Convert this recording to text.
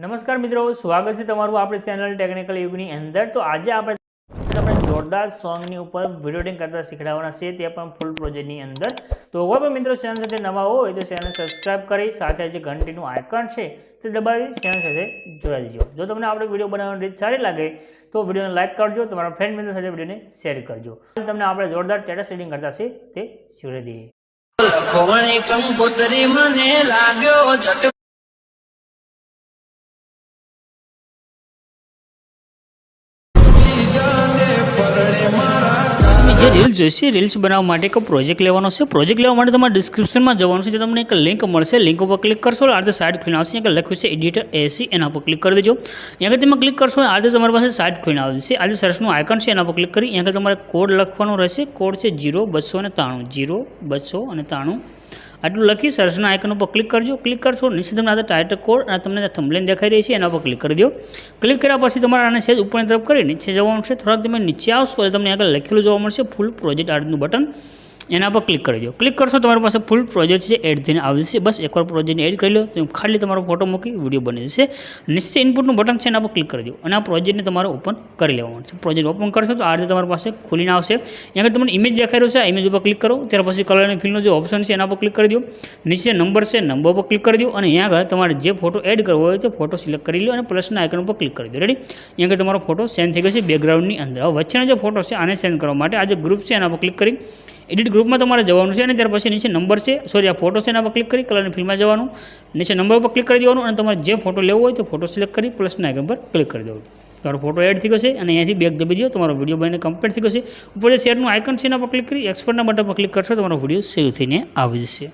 નમસ્કાર મિત્રો, સ્વાગત છે તમારું આપણી ચેનલ ટેકનિકલ યુગની અંદર। તો આજે આપણે જોરદાર સોંગની ઉપર વિડીયો એડિટિંગ કરતા શીખવાડવાના છે, તે પણ ફૂલ પ્રોજેક્ટની અંદર। તો કોઈ પણ મિત્રો ચેનલ સાથે નવા હોય તો ચેનલ સબસ્ક્રાઇબ કરી સાથે જે ઘંટીનું આઇકન છે તે દબાવી ચેનલ સાથે જોડાઈ દેજો। જો તમને આપણે વિડીયો બનાવવાની રીત સારી લાગે તો વિડીયોને લાઇક કરજો, તમારા ફ્રેન્ડ મિત્રો સાથે વિડીયોને શેર કરજો। તમને આપણે જોરદાર સ્ટેટસ એડિટિંગ કરતા છે તે શીખવાડી દઈએ। જે રીલ્સ જોઈશે, રીલ્સ બનાવવા માટે એક પ્રોજેક્ટ લેવાનો છે। પ્રોજેક્ટ લેવા માટે તમારે ડિસ્ક્રિપ્શનમાં જવાનું છે, તમને એક લિંક મળશે, લિંક ઉપર ક્લિક કરશો આ રીતે સાઇટ ખોલીને આવશે। અહીંયા લખ્યું છે એડિટર એસી, એના પર ક્લિક કરી દેજો। અહીંયા તમે ક્લિક કરશો આ રીતે તમારી પાસે સાઇટ ખોલીને આવશે। આ જે સર્ચનું આઇકન છે એના પર ક્લિક કરી અહીંયા તમારે કોડ લખવાનો રહેશે। કોડ છે 0293 0293 આટલું લખી સર્ચના આઇકન ઉપર ક્લિક કરજો। ક્લિક કરશો નીચે તમને આ ટાઇટલ કોડ અને તમને થંબનેલ દેખાઈ રહી છે એના પર ક્લિક કરી દો। ક્લિક કર્યા પછી તમારે આને સેજ ઉપરની તરફ કરી નીચે જવાનું છે। થોડાક તમે નીચે આવશો એટલે તમને આગળ લખેલું જોવા મળશે ફૂલ પ્રોજેક્ટ આર્ટનું બટન, એના પર ક્લિક કરી દો। ક્લિક કરશો તમારી પાસે ફૂલ પ્રોજેક્ટ છે એડ થઈને આવી જશે। બસ એકવાર પ્રોજેક્ટને એડ કરી લો તો ખાલી તમારો ફોટો મૂકી વિડીયો બની જશે। નીચે ઇનપુટનું બટન છે એના પર ક્લિક કરી દો અને આ પ્રોજેક્ટને તમારે ઓપન કરી લેવાનું છે। પ્રોજેક્ટ ઓપન કરશો તો આ રીતે તમારી પાસે ખોલીને આવશે। અહીંયા તમને ઇમેજ દેખાઈ રહ્યો છે, આ ઇમેજ ઉપર ક્લિક કરો। ત્યાર પછી કલર અને ફિલનો જે ઓપ્શન છે એના પર ક્લિક કરી દો। નીચે નંબર છે, નંબર પર ક્લિક કરી દો અને અહીંયા આગળ તમારે જે ફોટો એડ કરવો હોય તે ફોટો સિલેક્ટ કરી લો અને પ્લસના આઇકન ઉપર ક્લિક કરી દો। રેડી? અહીંયા આગળ તમારો ફોટો સેન્ડ થઈ ગયો છે બેકગ્રાઉન્ડની અંદર। હવે વચ્ચેનો જે ફોટો છે આને સેન્ડ કરવા માટે આ જે ગ્રુપ છે એના પર ક્લિક કરી એડિટ ગ્રુપમાં તમારે જવાનું છે અને ત્યાર પછી નીચે નંબર છે આ ફોટો છે એના પર ક્લિક કરી કલરની ફિલ્મમાં જવાનું, નીચે નંબર પર ક્લિક કરી દેવાનું અને તમારે જે ફોટો લેવો હોય તો ફોટો સિલેક્ટ કરી પ્લસના આઇકન પર ક્લિક કરી દેવાનું। તમારો ફોટો એડ થઈ ગયો છે અને અહીંયાથી બેક દબી દો, તમારો વિડીયો બનીને કમ્પ્લીટ થઈ ગયો છે। ઉપર જે શેરનું આઇકન છે એના પર ક્લિક કરી એક્સપોર્ટના બટન પર ક્લિક કરશો તમારો વિડીયો સેવ થઈને આવી જશે।